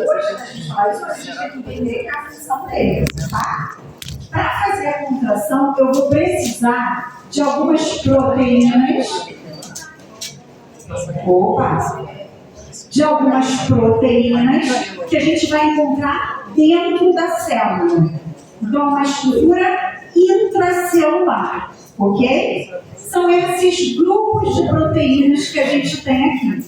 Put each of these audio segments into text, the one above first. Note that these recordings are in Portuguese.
hoje, a gente fala isso, a gente tem que entender a função dele, tá? Para fazer a contração, eu vou precisar de algumas proteínas. De algumas proteínas que a gente vai encontrar dentro da célula. Então, uma estrutura intracelular, ok? São esses grupos de proteínas que a gente tem aqui.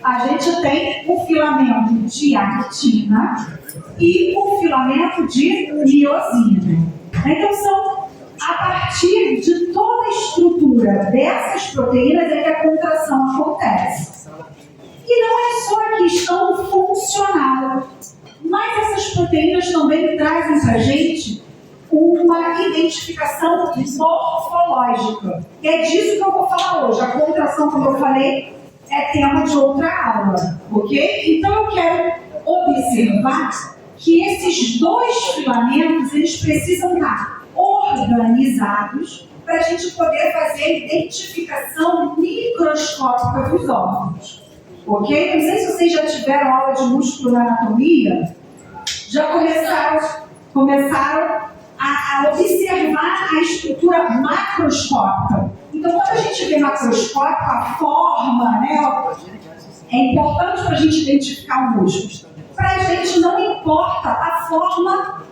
A gente tem o filamento de actina e o filamento de miosina. Então, são a partir de toda a estrutura dessas proteínas é que a contração acontece. E não é só a questão funcional, mas essas proteínas também trazem para a gente uma identificação morfológica. E é disso que eu vou falar hoje. A contração, como eu falei, é tema de outra aula, ok? Então eu quero observar que esses dois filamentos, eles precisam estar organizados para a gente poder fazer a identificação microscópica dos órgãos. Ok? Não sei se vocês já tiveram aula de músculo na anatomia, já começaram a observar a estrutura macroscópica. Então, quando a gente vê macroscópico, a forma, né, é importante para a gente identificar o músculo. Para a gente não importa a forma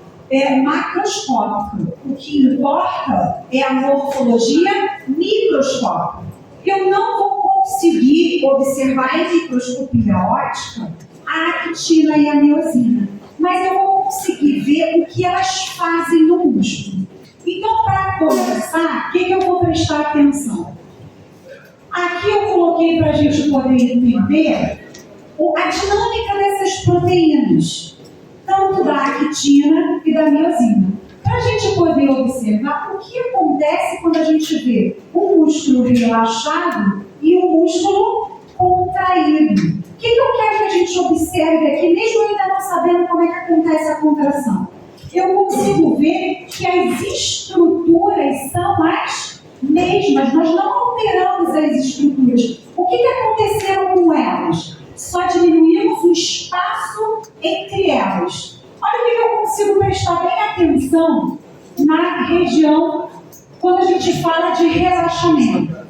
macroscópica. O que importa é a morfologia microscópica. Eu não vou conseguir observar em microscopia óptica a actina e a miosina, mas eu vou conseguir ver o que elas fazem no músculo. Então, para começar, o que eu vou prestar atenção? Aqui eu coloquei para a gente poder entender a dinâmica dessas proteínas, tanto da actina e da miosina. Para a gente poder observar o que acontece quando a gente vê o músculo relaxado e o músculo contraído. O que eu quero que a gente observe aqui, mesmo ainda não sabendo como é que acontece a contração? Eu consigo ver que as estruturas são as mesmas, nós não alteramos as estruturas. O que aconteceram com elas? Só diminuímos o espaço entre elas. Olha o que eu consigo prestar bem atenção na região quando a gente fala de relaxamento.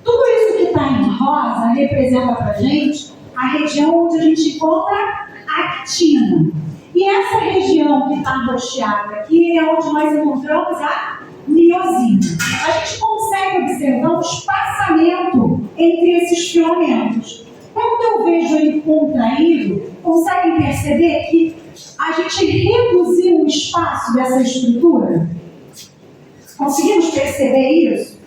Tudo isso que está em rosa representa para a gente a região onde a gente encontra actina. E essa região que está roxeada aqui é onde nós encontramos a miosina. A gente consegue observar um espaçamento entre esses filamentos. Quando eu vejo ele contraído, conseguem perceber que a gente reduziu o espaço dessa estrutura? Conseguimos perceber isso?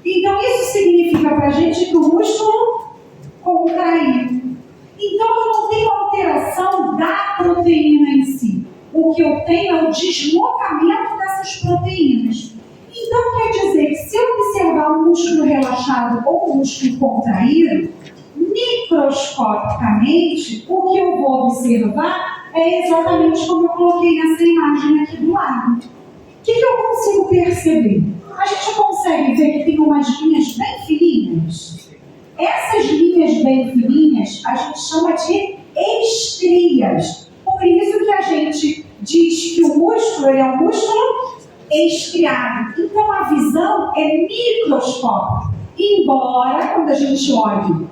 Então, isso significa para a gente que o músculo contraiu. Então, eu não tenho alteração da proteína em si. O que eu tenho é o deslocamento dessas proteínas. Então, quer dizer que se eu observar um músculo relaxado ou um músculo contraído, microscopicamente, o que eu vou observar é exatamente como eu coloquei nessa imagem aqui do lado. O que eu consigo perceber? A gente consegue ver que tem umas linhas bem fininhas. Essas linhas bem fininhas a gente chama de estrias. Por isso que a gente diz que o músculo é um músculo estriado. Então a visão é microscópica. Embora, quando a gente olhe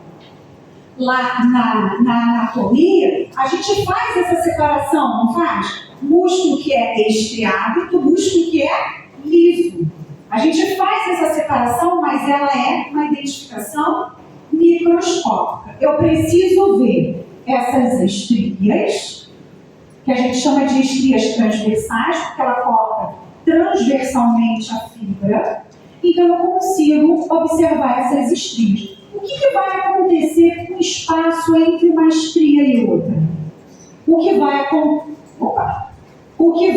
lá na anatomia, a gente faz essa separação, não faz? Músculo que é estriado e músculo que é liso. A gente faz essa separação, mas ela é uma identificação microscópica. Eu preciso ver essas estrias, que a gente chama de estrias transversais, porque ela corta transversalmente a fibra. Então eu consigo observar essas estrias. O que vai acontecer com o espaço entre uma estria e outra? O que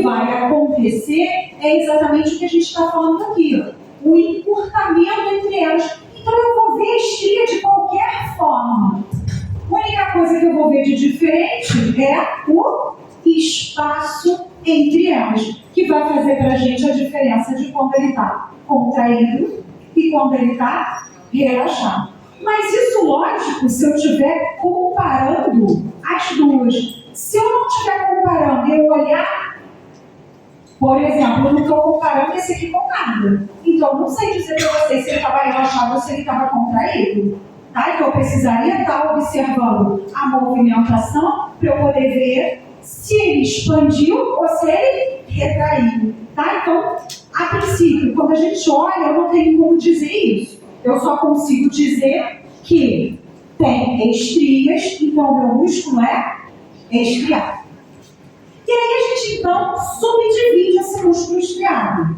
vai acontecer é exatamente o que a gente está falando aqui, ó, o encurtamento entre elas. Então eu vou ver a estria de qualquer forma. A única coisa que eu vou ver de diferente é o espaço entre elas, que vai fazer para a gente a diferença de quando ele está contraído e quando ele está relaxado. Mas isso, lógico, se eu estiver comparando as duas. Se eu não estiver comparando e eu olhar, por exemplo, eu não estou comparando esse aqui com nada. Então, eu não sei dizer para vocês se ele estava relaxado ou se ele estava contraído. Tá? Então, eu precisaria estar observando a movimentação para eu poder ver se ele expandiu ou se ele retraiu. Tá? Então, a princípio, quando a gente olha, eu não tenho como dizer isso. Eu só consigo dizer que tem estrias, então o meu músculo é estriado. E aí a gente, então, subdivide esse músculo estriado.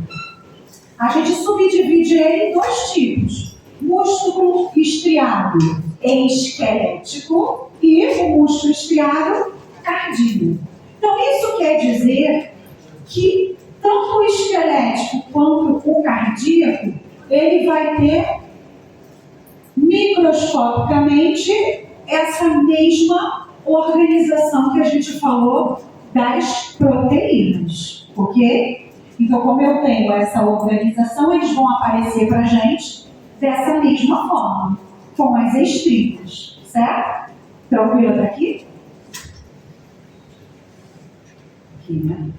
A gente subdivide ele em dois tipos. Músculo estriado esquelético e o músculo estriado cardíaco. Então, isso quer dizer que tanto o esquelético quanto o cardíaco, ele vai ter microscopicamente essa mesma organização que a gente falou das proteínas, ok? Então, como eu tenho essa organização, eles vão aparecer para a gente dessa mesma forma, com as estrias, certo? Tranquilo até aqui? Aqui, né?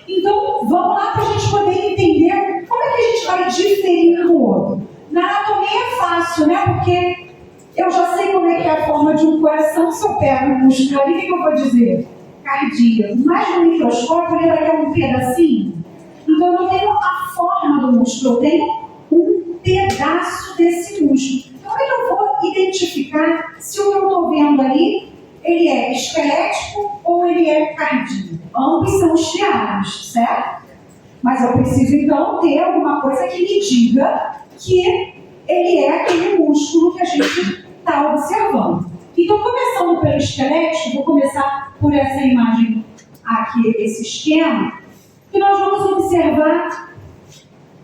Então, vamos lá para a gente poder entender como é que a gente vai diferir um do outro. Na anatomia é fácil, né? Porque eu já sei como é que é a forma de um coração. Se eu pego um músculo ali, o que eu vou dizer? Cardíaco. Mas no microscópio, ele vai ter um pedacinho. Então, eu não tenho a forma do músculo, eu tenho um pedaço desse músculo. Então, como é que eu vou identificar se o que eu estou vendo ali, ele é esquelético ou ele é cardíaco? Ambos são estriados, certo? Mas eu preciso, então, ter alguma coisa que me diga que ele é aquele músculo que a gente está observando. Então, começando pelo esquelético, vou começar por essa imagem aqui, esse esquema, que nós vamos observar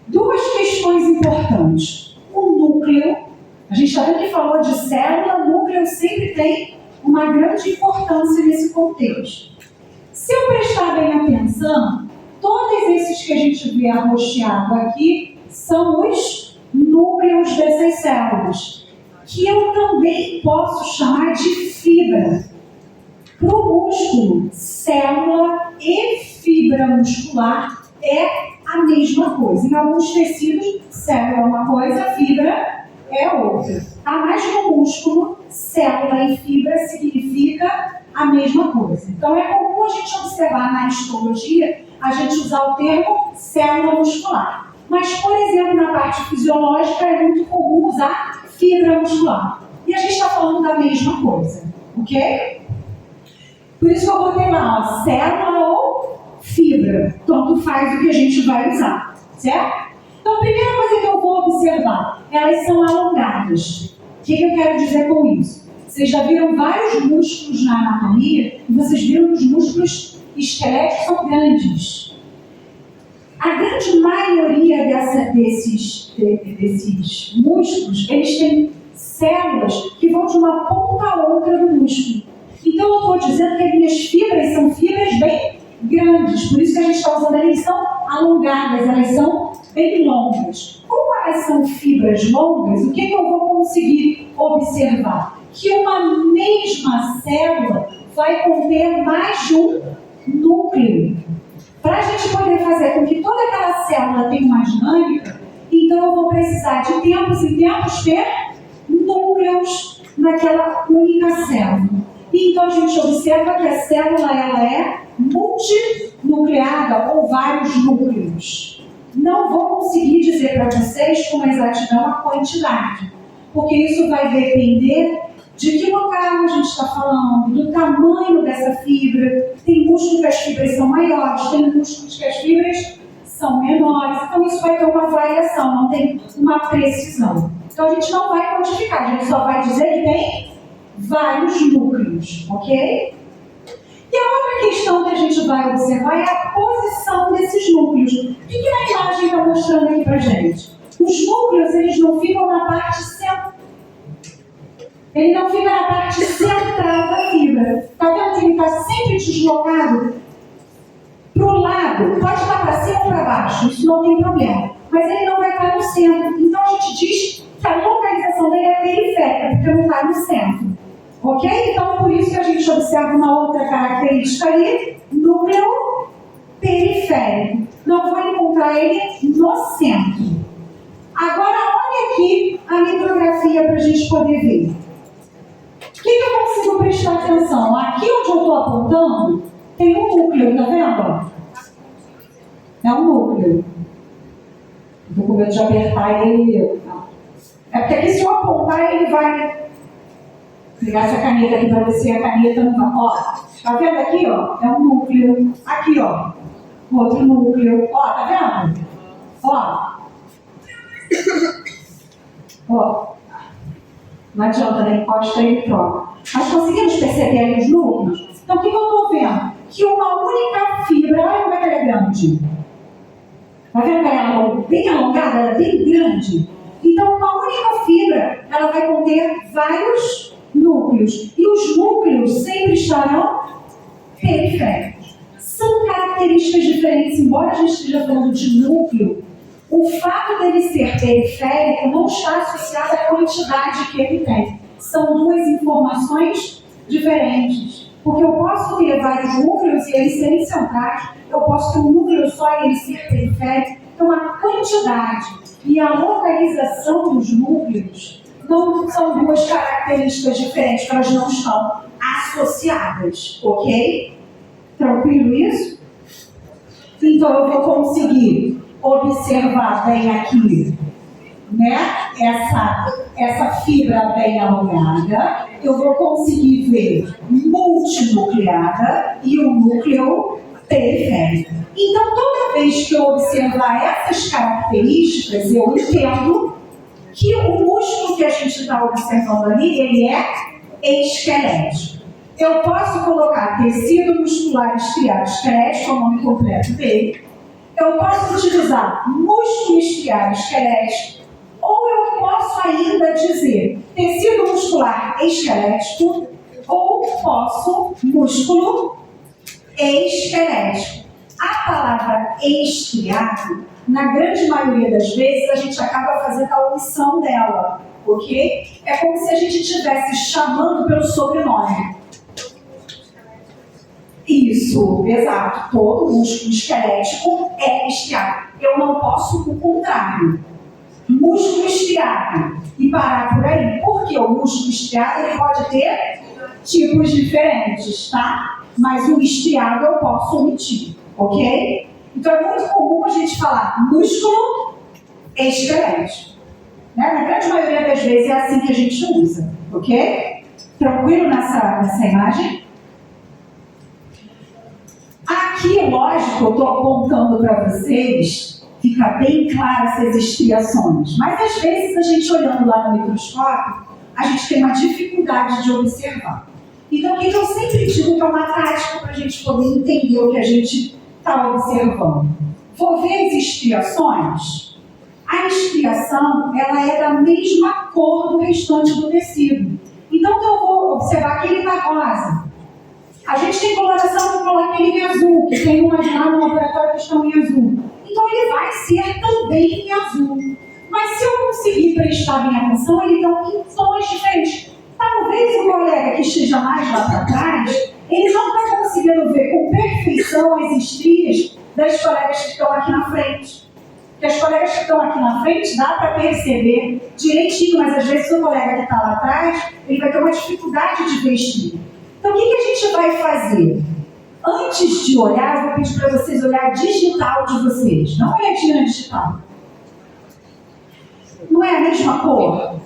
duas questões importantes. O núcleo, a gente está vendo que falou de célula, núcleo sempre tem uma grande importância nesse contexto. Se eu prestar bem atenção, todos esses que a gente vê arroxeado aqui são os núcleos dessas células, que eu também posso chamar de fibra. Para o músculo, célula e fibra muscular é a mesma coisa. Em alguns tecidos, célula é uma coisa, fibra é outra. Tá? Mas no músculo, célula e fibra significa a mesma coisa. Então é comum a gente observar na histologia, a gente usar o termo célula muscular. Mas, por exemplo, na parte fisiológica é muito comum usar fibra muscular. E a gente está falando da mesma coisa, ok? Por isso que eu botei lá, ó, célula ou fibra. Tanto faz o que a gente vai usar, certo? Então, a primeira coisa que eu vou observar, elas são alongadas. O que eu quero dizer com isso? Vocês já viram vários músculos na anatomia e vocês viram que os músculos esqueléticos são grandes. A grande maioria desses músculos, eles têm células que vão de uma ponta a outra do músculo. Então, eu estou dizendo que as minhas fibras são fibras bem grandes, por isso que a gente está usando ali, elas são alongadas, elas são bem longas. Como elas são fibras longas, o que eu vou conseguir observar? Que uma mesma célula vai conter mais de um núcleo. Para a gente poder fazer com que toda aquela célula tenha uma dinâmica, então eu vou precisar de tempos em tempos ter núcleos naquela única célula. Então a gente observa que a célula ela é multinucleada ou vários núcleos. Não vou conseguir dizer para vocês com exatidão a quantidade, porque isso vai depender de que local a gente está falando, do tamanho dessa fibra. Tem músculos que as fibras são maiores, tem músculos que as fibras são menores. Então isso vai ter uma variação, não tem uma precisão. Então a gente não vai quantificar, a gente só vai dizer que tem vários núcleos, ok? E a outra questão que a gente vai observar é a posição desses núcleos. O que a imagem está mostrando aqui para a gente? Os núcleos, eles não ficam na parte central. Ele não fica na parte central da fibra. Está vendo que ele está sempre deslocado para o lado? Pode estar para cima ou para baixo, isso não tem problema. Mas ele não vai estar no centro. Então a gente diz que a localização dele é periférica, porque não está no centro. Ok? Então, por isso que a gente observa uma outra característica ali, núcleo periférico. Não vou encontrar ele no centro. Agora, olha aqui a litografia para a gente poder ver. O que eu consigo prestar atenção? Aqui onde eu estou apontando, tem um núcleo, tá vendo? É um núcleo. Estou com medo de apertar ele. É porque aqui se eu apontar, ele vai pegar essa caneta aqui para ver se a caneta não vai. Ó, tá vendo aqui, ó? É um núcleo. Aqui, ó. Outro núcleo. Ó, tá vendo? Ó. Ó. Não adianta, né? Encosta ele e troca. Mas conseguimos perceber ali os núcleos? Então, o que eu estou vendo? Que uma única fibra, olha como é que ela é grande. Tá vendo que ela é bem alongada, ela é bem grande? Então, uma única fibra, ela vai conter vários núcleos. E os núcleos sempre estarão periféricos. São características diferentes, embora a gente esteja falando de núcleo, o fato dele ser periférico não está associado à quantidade que ele tem. São duas informações diferentes. Porque eu posso ter vários núcleos e eles serem centrais, eu posso ter um núcleo só e ele ser periférico. Então, a quantidade e a localização dos núcleos não são duas características diferentes, elas não estão associadas, ok? Tranquilo isso? Então, eu vou conseguir observar bem aqui, né? Essa fibra bem alongada, eu vou conseguir ver multinucleada e o núcleo periférico. Então, toda vez que eu observar essas características, eu entendo que o músculo que a gente está observando ali, ele é esquelético. Eu posso colocar tecido muscular estriado esquelético, é o nome completo dele. Eu posso utilizar músculo estriado esquelético, ou eu posso ainda dizer tecido muscular esquelético, ou posso músculo esquelético. A palavra estriado, na grande maioria das vezes, a gente acaba fazendo a omissão dela, ok? É como se a gente estivesse chamando pelo sobrenome. Isso, exato. Todo músculo esquelético é estriado. Eu não posso o contrário. Músculo estriado e parar por aí. Porque o músculo estriado ele pode ter tipos diferentes, tá? Mas o estriado eu posso omitir, ok? Então é muito comum a gente falar músculo esquelético. Né? Na grande maioria das vezes é assim que a gente usa, ok? Tranquilo nessa imagem? Aqui, lógico, eu estou apontando para vocês, fica bem claro essas estriações. Mas às vezes a gente olhando lá no microscópio, a gente tem uma dificuldade de observar. Então, o que eu sempre digo que é uma tática para a gente poder entender o que a gente está observando. For ver as estriações, a estriação ela é da mesma cor do restante do tecido. Então, eu vou observar que ele está rosa. A gente tem coloração que coloca ele em azul, que tem umas lá no laboratório que estão em azul. Então, ele vai ser também em azul. Mas se eu conseguir prestar bem atenção, ele está em tons diferentes. Talvez o colega que esteja mais lá para trás, ele não está conseguindo ver com perfeição as estrias das colegas que estão aqui na frente. Porque as colegas que estão aqui na frente, dá para perceber direitinho, mas às vezes o colega que está lá atrás, ele vai ter uma dificuldade de ver estria. Então, o que a gente vai fazer? Antes de olhar, eu vou pedir para vocês olhar a digital de vocês. Não é a digital. Não é a mesma cor?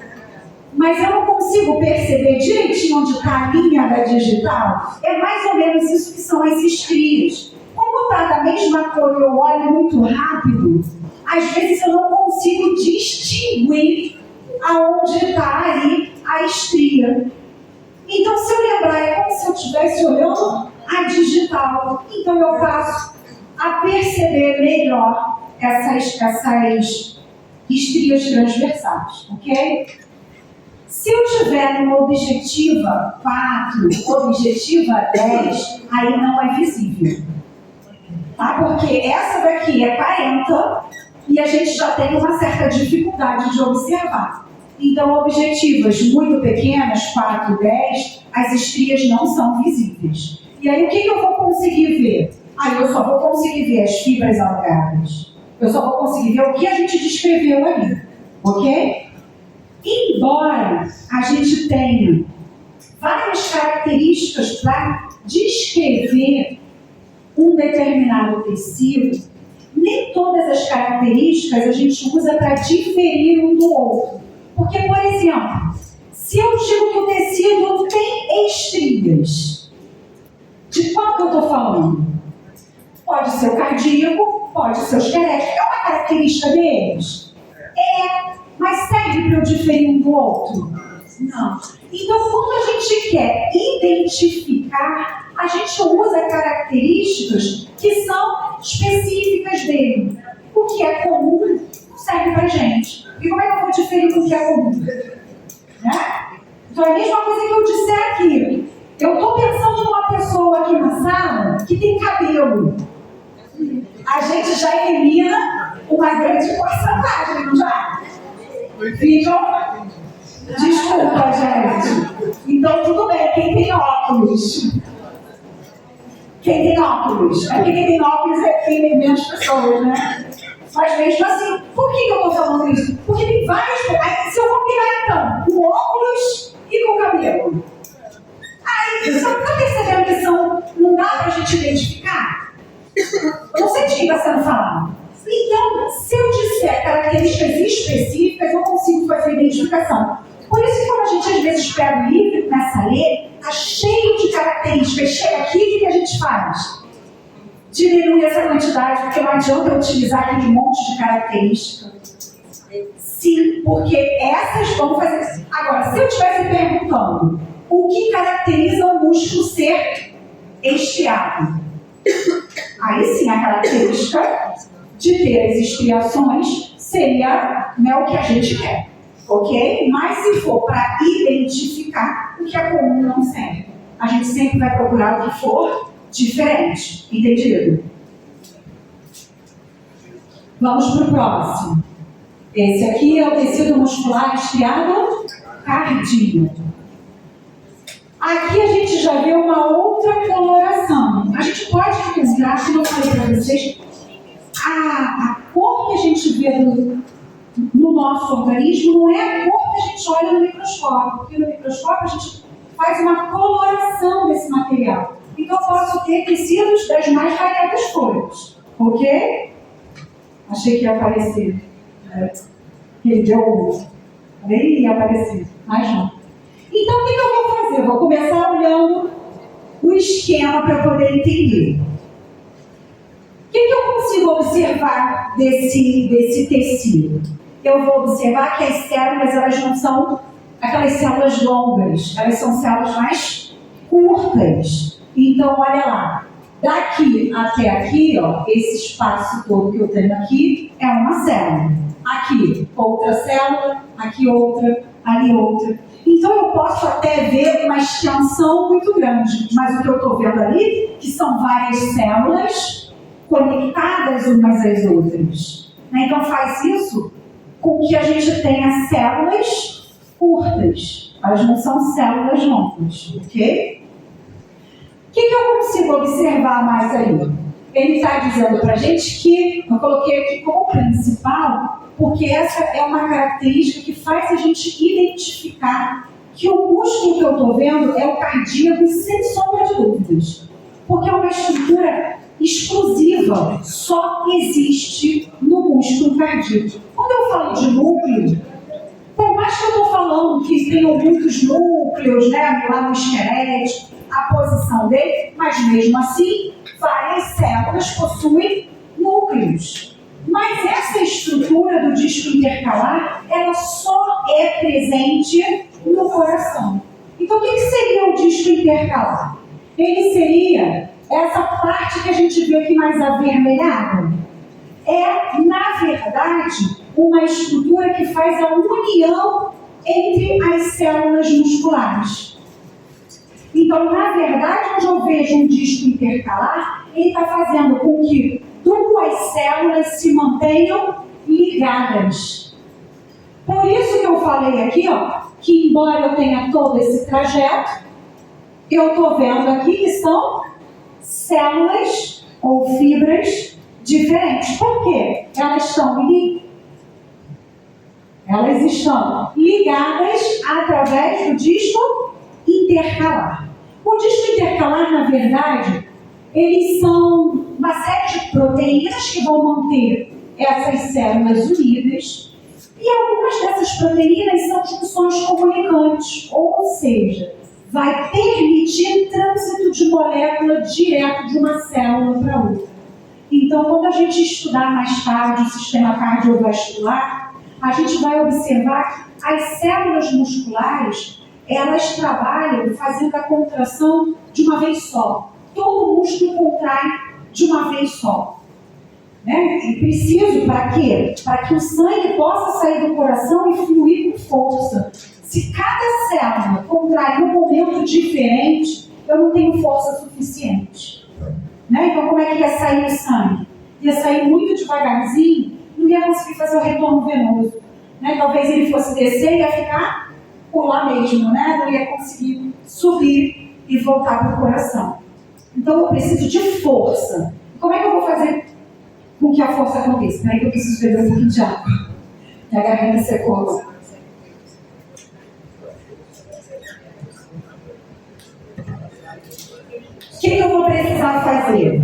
Mas eu não consigo perceber direitinho onde está a linha da digital. É mais ou menos isso que são as estrias. Como está da mesma cor e eu olho muito rápido, às vezes eu não consigo distinguir aonde está ali a estria. Então, se eu lembrar, é como se eu estivesse olhando a digital. Então, eu passo a perceber melhor essas estrias transversais, ok? Se eu tiver numa objetiva 4, objetiva 10, aí não é visível. Tá? Porque essa daqui é 40 e a gente já tem uma certa dificuldade de observar. Então, objetivas muito pequenas, 4, 10, as estrias não são visíveis. E aí, o que eu vou conseguir ver? Eu só vou conseguir ver as fibras alongadas. Eu só vou conseguir ver o que a gente descreveu ali. Ok? Embora a gente tenha várias características para descrever um determinado tecido, nem todas as características a gente usa para diferir um do outro. Porque, por exemplo, se eu digo que o tecido tem estrias, de qual que eu estou falando? Pode ser o cardíaco, pode ser o esquelético. É uma característica deles? Mas serve para eu diferir um do outro? Não. Então, quando a gente quer identificar, a gente usa características que são específicas dele. O que é comum não serve para a gente. E como é que eu vou diferir o que é comum? Né? Então, é a mesma coisa que eu disser aqui. Eu estou pensando numa pessoa aqui na sala que tem cabelo. A gente já elimina uma grande porcentagem, não já? Ficam? Desculpa, gente. Então, tudo bem. Quem tem óculos? Quem tem óculos? É porque quem tem óculos tem menos pessoas, né? Mas mesmo assim, por que eu estou falando isso? Porque tem várias coisas. Se eu combinar, então, com óculos e com cabelo. Aí, você está percebendo que não dá para a gente identificar? Eu não sei de quem está sendo falado. Então, se eu disser características específicas, eu consigo fazer a identificação. Por isso que quando a gente às vezes pega o livro e começa a ler, está cheio de características. Chega aqui, o que a gente faz? Diminui essa quantidade, porque não adianta eu utilizar aquele monte de características. Sim, porque essas vão fazer... Agora, se eu estivesse perguntando o que caracteriza o músculo ser estriado, aí sim a característica de ter as estriações seria o que a gente quer, ok? Mas se for para identificar, o que é comum não serve. A gente sempre vai procurar o que for diferente, entendido? Vamos para o próximo. Esse aqui é o tecido muscular estriado cardíaco. Aqui a gente já vê uma outra coloração. A gente pode encontrar, como eu falei para vocês, a cor que a gente vê no nosso organismo não é a cor que a gente olha no microscópio. Porque no microscópio a gente faz uma coloração desse material. Então eu posso ter tecidos das mais variadas cores. Ok? Achei que ia aparecer. Ele deu. Nem ia aparecer. Mas não. Então o que eu vou fazer? Eu vou começar olhando o esquema para eu poder entender. O que eu consigo observar desse tecido? Eu vou observar que as células, elas não são aquelas células longas, elas são células mais curtas. Então, olha lá, daqui até aqui, ó, esse espaço todo que eu tenho aqui é uma célula. Aqui, outra célula, aqui outra, ali outra. Então, eu posso até ver uma extensão muito grande, mas o que eu estou vendo ali, que são várias células conectadas umas às outras. Então, faz isso com que a gente tenha células curtas. Elas não são células longas, ok? O que eu consigo observar mais aí? Ele está dizendo para a gente que, eu coloquei aqui como principal, porque essa é uma característica que faz a gente identificar que o músculo que eu estou vendo é o cardíaco, sem sombra de dúvidas. Porque é uma estrutura exclusiva, só existe no músculo cardíaco. Quando eu falo de núcleo, por mais que eu estou falando que tenham muitos núcleos, né, lá no esqueleto, a posição dele, mas mesmo assim, várias células possuem núcleos. Mas essa estrutura do disco intercalar, ela só é presente no coração. Então, o que seria o disco intercalar? Ele seria essa parte que a gente vê aqui mais avermelhada. É, na verdade, uma estrutura que faz a união entre as células musculares. Então, na verdade, onde eu vejo um disco intercalar, ele está fazendo com que duas células se mantenham ligadas. Por isso que eu falei aqui, ó, que embora eu tenha todo esse trajeto, eu estou vendo aqui que são células ou fibras diferentes. Por quê? Elas estão ligadas através do disco intercalar. O disco intercalar, na verdade, eles são uma série de proteínas que vão manter essas células unidas. E algumas dessas proteínas são junções comunicantes, ou seja, vai permitir trânsito de molécula direto de uma célula para outra. Então, quando a gente estudar mais tarde o sistema cardiovascular, a gente vai observar que as células musculares, elas trabalham fazendo a contração de uma vez só. Todo músculo contrai de uma vez só. Né? É preciso para quê? Para que o sangue possa sair do coração e fluir com força. Se cada célula contrai num momento diferente, eu não tenho força suficiente. Né? Então, como é que ia sair o sangue? Ia sair muito devagarzinho, não ia conseguir fazer o retorno venoso. Né? Talvez ele fosse descer e ia ficar por lá mesmo, né? Não ia conseguir subir e voltar para o coração. Então, eu preciso de força. Como é que eu vou fazer com que a força aconteça? Peraí que eu preciso beber um pouquinho de água. A garganta secou. O que eu vou precisar fazer?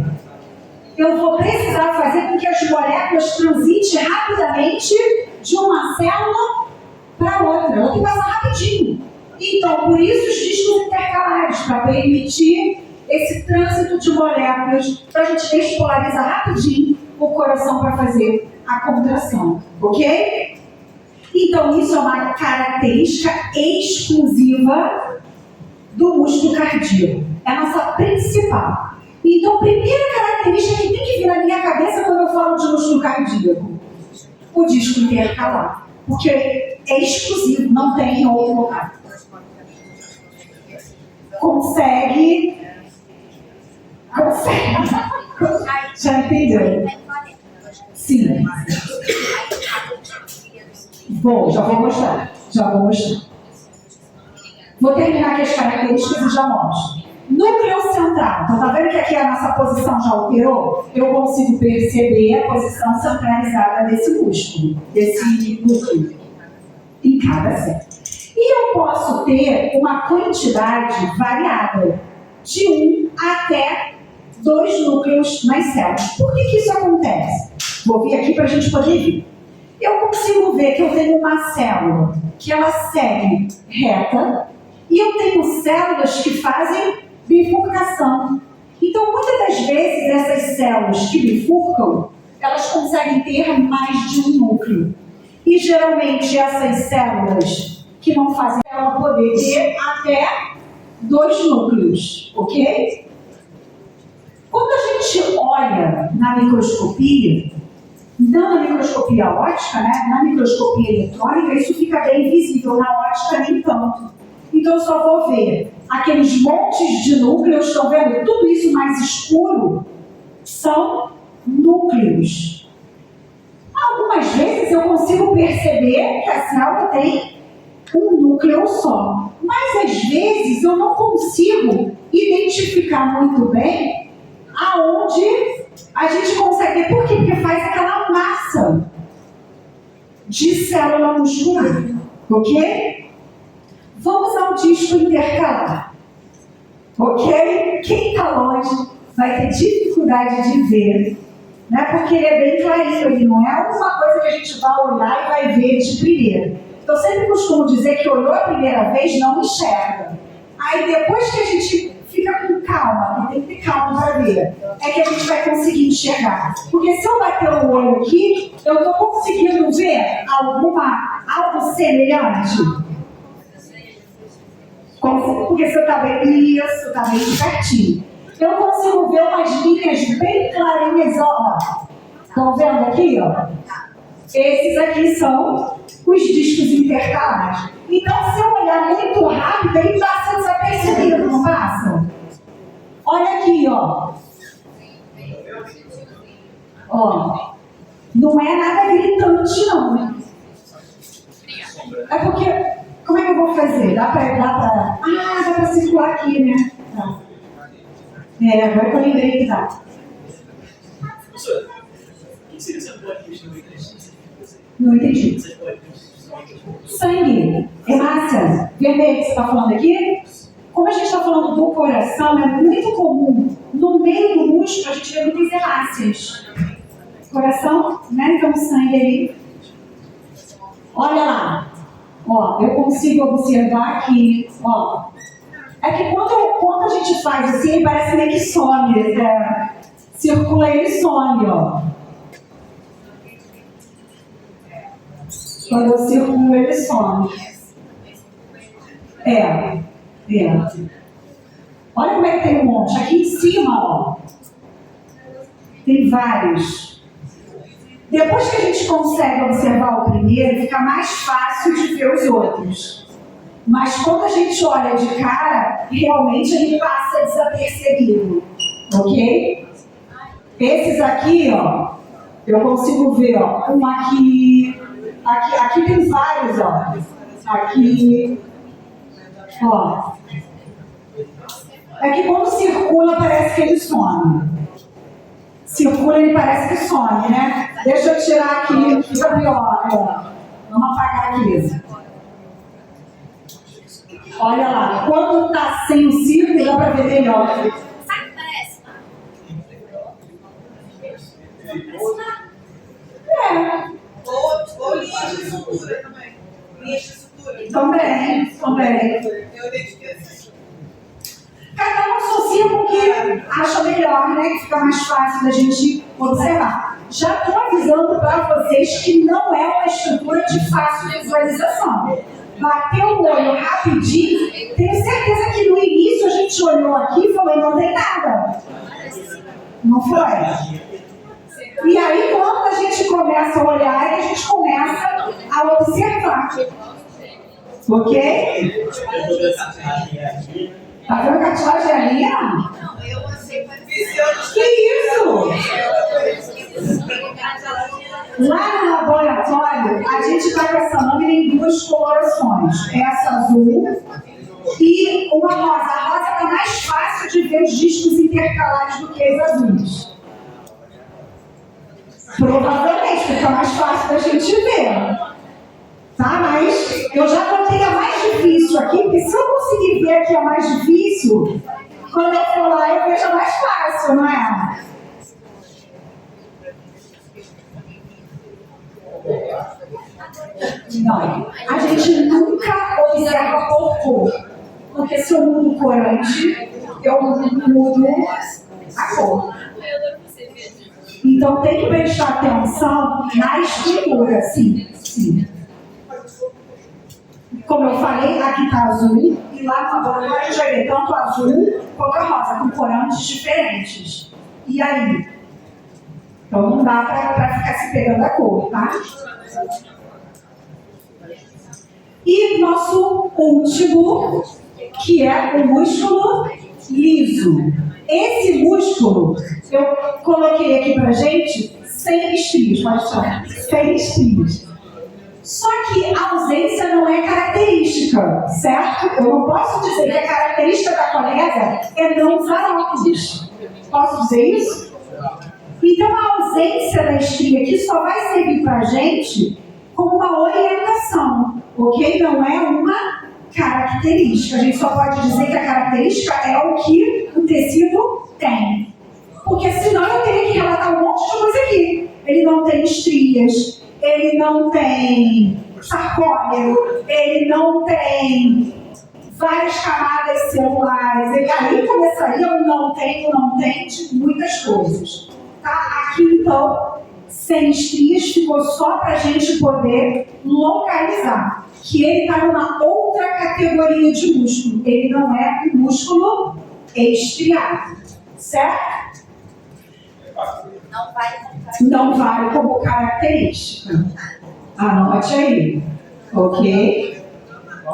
Eu vou precisar fazer com que as moléculas transitem rapidamente de uma célula para outra. Ela tem que passar rapidinho. Então, por isso os discos intercalares, para permitir esse trânsito de moléculas, para a gente despolarizar rapidinho o coração para fazer a contração. Ok? Então, isso é uma característica exclusiva do músculo cardíaco. É a nossa principal. Então, a primeira característica que tem que vir na minha cabeça quando eu falo de músculo cardíaco: o disco intercalar. Porque é exclusivo, não tem em outro lugar. Consegue. Já entendeu? Sim. Já vou mostrar. Vou terminar aqui as características e já mostro. Núcleo central. Então, tá vendo que aqui a nossa posição já alterou? Eu consigo perceber a posição centralizada desse músculo, desse núcleo, em cada célula. E eu posso ter uma quantidade variável, de 1 até 2 núcleos nas células. Por que isso acontece? Vou vir aqui para a gente poder ver. Eu consigo ver que eu tenho uma célula que ela segue reta e eu tenho células que fazem bifurcação. Então, muitas das vezes, essas células que bifurcam, elas conseguem ter mais de um núcleo. E, geralmente, essas células que não fazem, ela poder ter até 2 núcleos, ok? Quando a gente olha na microscopia, não na microscopia óptica, né? Na microscopia eletrônica, isso fica bem visível, na óptica nem tanto. Então eu só vou ver aqueles montes de núcleos, estão vendo? Tudo isso mais escuro são núcleos. Algumas vezes eu consigo perceber que a célula tem um núcleo só. Mas às vezes eu não consigo identificar muito bem aonde a gente consegue ver. Por quê? Porque faz aquela massa de célula muscular. Ok? Vamos ao disco intercalar. Ok? Quem está longe vai ter dificuldade de ver, né? Porque ele é bem clarinho, ele não é uma coisa que a gente vai olhar e vai ver de primeira. Eu sempre costumo dizer que olhou a primeira vez, não enxerga. Aí depois que a gente fica com calma, e tem que ter calma para ver, é que a gente vai conseguir enxergar. Porque se eu bater o olho aqui, eu estou conseguindo ver algo semelhante. Porque você está bem, isso, está bem pertinho. Eu consigo ver umas linhas bem clarinhas, ó. Estão vendo aqui, ó? Esses aqui são os discos intercalares. Então, se eu olhar muito rápido, ele passa desapercebido, não passa? Olha aqui, ó. Ó. Não é nada gritante, não. É porque, como é que eu vou fazer? Dá pra circular aqui, né? Tá. Agora que eu lembrei que dá. Professor, o que seria essa bolinha? Não entendi. Sangue, hemácia, vermelho que você está falando aqui? Como a gente está falando do coração, é muito comum, no meio do músculo, a gente vê muitas hemácias. Coração, né? Então sangue aí. Olha lá. Ó, eu consigo observar aqui, ó. É que quando a gente faz assim, parece meio que some. Circula ele e some, ó. Quando eu circulo, ele some. Olha como é que tem um monte. Aqui em cima, ó. Tem vários. Depois que a gente consegue observar o primeiro, fica mais fácil de ver os outros. Mas quando a gente olha de cara, realmente ele passa desapercebido. Ok? Esses aqui, ó, eu consigo ver, ó, um aqui tem vários, ó. Aqui, ó. É que quando circula, parece que ele some. Circula, ele parece que some, né? Deixa eu tirar aqui, fica pior, ó. Vamos apagar aqui. Olha lá, quando tá sem o círculo, dá pra ver melhor. Sabe o que parece? Ou linhas de sutura também. Linhas de sutura. Também. Eu identifiquei assim. Cada um associa com o que acha melhor, né? Que fica mais fácil da gente observar. Já estou avisando para vocês que não é uma estrutura de fácil visualização. Bateu o olho rapidinho, tenho certeza que no início a gente olhou aqui e falou, não tem nada. Não foi? E aí, quando a gente começa a olhar, a gente começa a observar. Ok? Tá vendo a cartilagem ali? Não, eu achei Que isso? Lá no laboratório, a gente vai com essa lâmina em duas colorações. Essa azul e uma rosa. A rosa está mais fácil de ver os discos intercalares do que as azuis. Provavelmente, fica mais fácil da gente ver. Tá? Mas eu já botei a mais difícil aqui, porque se eu conseguir ver aqui a mais difícil, quando eu for lá eu vejo a mais fácil, não é? Não, a gente nunca observa por cor, porque se eu mudo o corante, eu mudo a cor. Então tem que prestar atenção na estrutura, sim. Como eu falei, aqui está azul, e lá no laboratório a gente vai ver tanto azul quanto a rosa, com corantes diferentes. E aí? Então não dá para ficar se pegando a cor, tá? E nosso último, que é o músculo liso. Esse músculo, eu coloquei aqui pra gente 100 estrios, pode falar, 100 estrios. Só que a ausência não é característica, certo? Eu não posso dizer que a característica da colega é não usar óculos. Posso dizer isso? Então a ausência da estria aqui só vai servir pra gente como uma orientação, ok? Não é uma característica. A gente só pode dizer que a característica é o que o tecido tem. Porque senão eu teria que relatar um monte de coisa aqui. Ele não tem estrias, ele não tem sarcômero, ele não tem várias camadas celulares. Ele aí começaria o não tem de muitas coisas. Tá? Aqui então, sem estrias, ficou só para a gente poder localizar que ele está numa outra categoria de músculo. Ele não é um músculo estriado, certo? Não vale como característica. Anote aí, ok?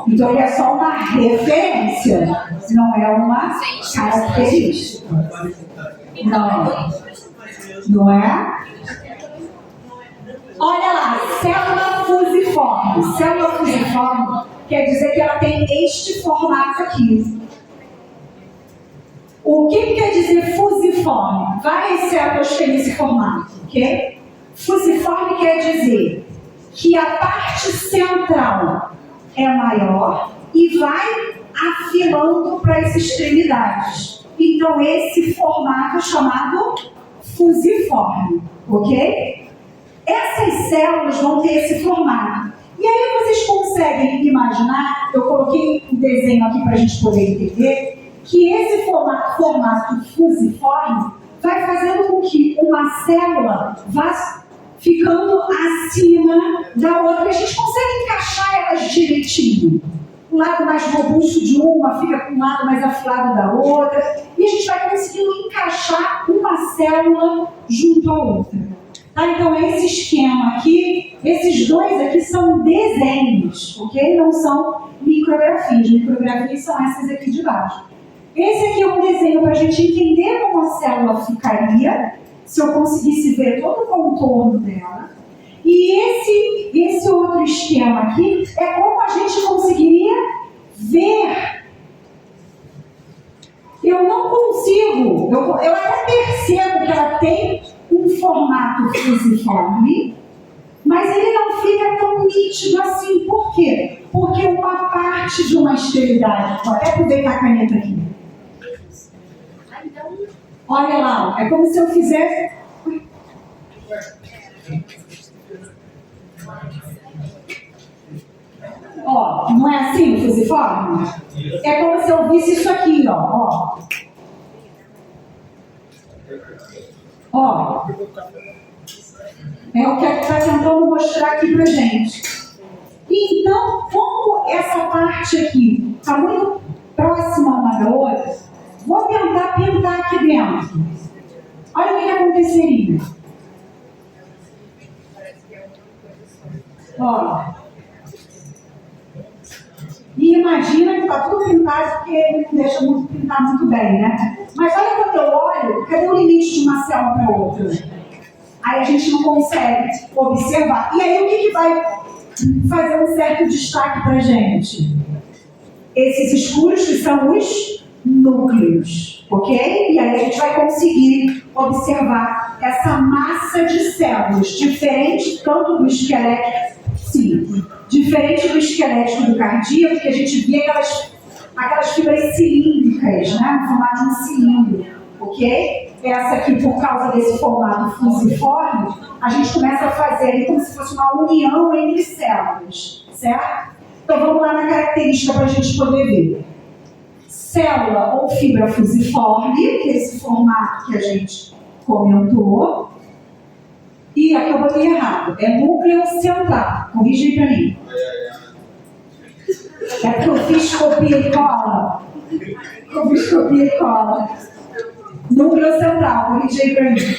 Então ele é só uma referência, não é uma característica. Não é? Olha lá, célula fusiforme. Célula fusiforme quer dizer que ela tem este formato aqui. O que quer dizer fusiforme? Várias células têm esse formato, ok? Fusiforme quer dizer que a parte central é maior e vai afilando para as extremidades. Então, esse formato é chamado fusiforme, ok? Essas células vão ter esse formato. E aí vocês conseguem imaginar, eu coloquei um desenho aqui para a gente poder entender, que esse formato fusiforme vai fazendo com que uma célula vá ficando acima da outra. A gente consegue encaixar elas direitinho. Um lado mais robusto de uma fica com um lado mais afilado da outra. E a gente vai conseguindo encaixar uma célula junto à outra. Tá? Então, esse esquema aqui, esses dois aqui são desenhos, ok? Não são micrografias. Micrografias são essas aqui de baixo. Esse aqui é um desenho para a gente entender como a célula ficaria, se eu conseguisse ver todo o contorno dela. E esse outro esquema aqui é como a gente conseguiria ver. Eu não consigo, eu até percebo que ela tem um formato fusiforme, mas ele não fica tão nítido assim. Por quê? Porque uma parte de uma extremidade, vou até aproveitar a caneta aqui. Olha lá, é como se eu fizesse. Ó, não é assim o fusiforme? É como se eu visse isso aqui, ó. Ó. É o que está tentando mostrar aqui pra gente. Então, como essa parte aqui está muito próxima uma da outra, vou tentar pintar aqui dentro. Olha o que aconteceria. Ó. E imagina que está tudo pintado porque não deixa muito pintar muito bem, né? Mas olha quando eu olho, cadê o limite de uma célula para outra? Aí a gente não consegue observar. E aí o que vai fazer um certo destaque para a gente? Esses escuros que são os núcleos, ok? E aí a gente vai conseguir observar essa massa de células, diferente tanto do esquelético, sim, diferente do esquelético do cardíaco, que a gente vê aquelas fibras cilíndricas, né? No formato de um cilindro, ok? Essa aqui, por causa desse formato fusiforme, a gente começa a fazer ali como se fosse uma união entre células, certo? Então vamos lá na característica para a gente poder ver. Célula ou fibra fusiforme, que é esse formato que a gente comentou. E aqui eu botei errado, é núcleo central. Corrige aí para mim. É porque eu fiz copia e cola. Núcleo central, corrige aí para mim.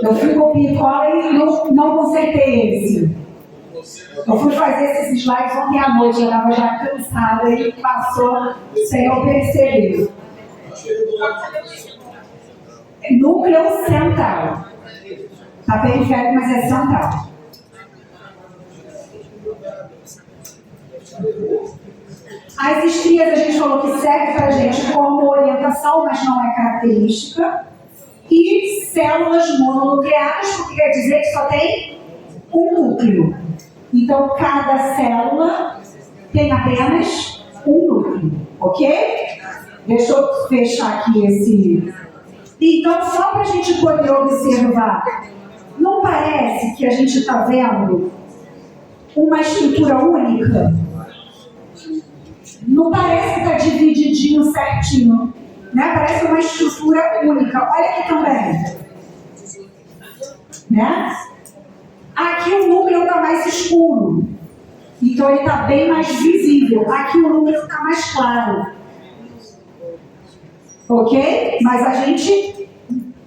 Eu fui copia e cola e não consertei esse. Eu fui fazer esses slides ontem à noite, eu estava já cansada e passou sem eu perceber. Núcleo central. Está periférico, mas é central. As estrias a gente falou que serve para a gente como orientação, mas não é característica. E células mononucleadas, porque quer dizer que só tem um núcleo. Então, cada célula tem apenas um núcleo, ok? Deixa eu fechar aqui esse... Então, só para a gente poder observar, não parece que a gente está vendo uma estrutura única? Não parece que está divididinho certinho, né? Parece uma estrutura única. Olha aqui também. Né? Aqui o núcleo está mais escuro, então ele está bem mais visível. Aqui o núcleo está mais claro. Ok? Mas a gente,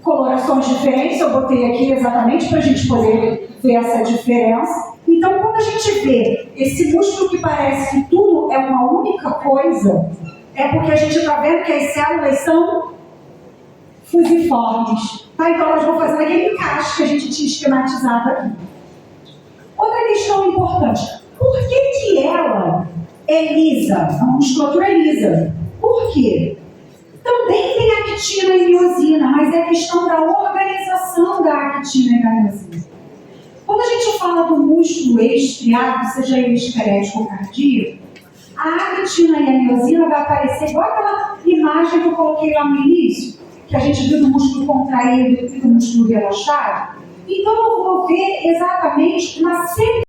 colorações diferentes, eu botei aqui exatamente para a gente poder ver essa diferença. Então, quando a gente vê esse músculo que parece que tudo é uma única coisa, é porque a gente está vendo que as células são fusiformes. Tá? Então elas vão fazendo aquele encaixe que a gente tinha esquematizado aqui. Outra questão importante. Por que ela é lisa? A musculatura é lisa. Por quê? Também tem actina e miosina, mas é questão da organização da actina e da miosina. Quando a gente fala do músculo estriado, seja ele esquelético ou cardíaco, a actina e a miosina vai aparecer igual aquela imagem que eu coloquei lá no início, que a gente viu do músculo contraído e do músculo relaxado. Então eu vou ver exatamente uma sequência